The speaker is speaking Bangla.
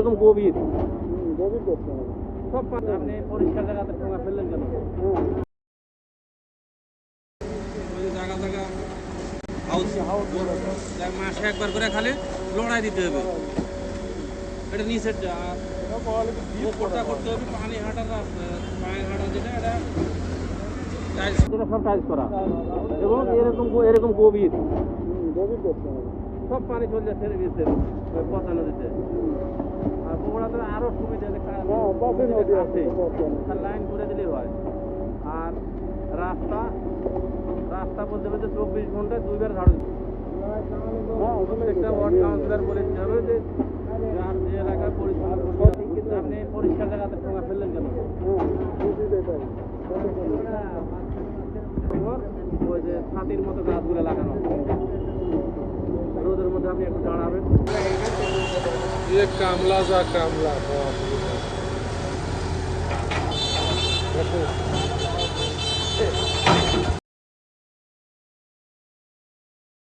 এরকম গভীর গভীর করতে হবে। সব আপনি পরিষ্কার জায়গাতে ঠোঙা ফেললেন কেন? জায়গা জায়গা মাসে একবার করে খালি লড়াই দিতে হবে। এটা নিচের উপরটা করতে হবে, পানি হাঁটার পায়ের হাঁটা যেটা এটা সব টাইলস করা এবং এরকম গভীর গভীর করতে হবে। সব পানি চলে যাচ্ছে নিচে পচা নদীতে। আর বগুড়াতে আরো সুবিধা আছে, লাইন করে দিলেই হয়। আর রাস্তা বলতে বলতে 24 ঘন্টায় 2 বার ঝাড়ু দিতে। প্রত্যেকটা ওয়ার্ড কাউন্সিলর বলে দিতে হবে যে যার যে এলাকায় পরিচ্ছন্ন কিন্তু আপনি পরিষ্কার জায়গাতে ঠোঙা ফেললেন কেন? ওই যে ছাতির মতো গাছগুলো লাগানো, রোদের মধ্যে আপনি একটু দাঁড়াবেন। ये कामला जा कामला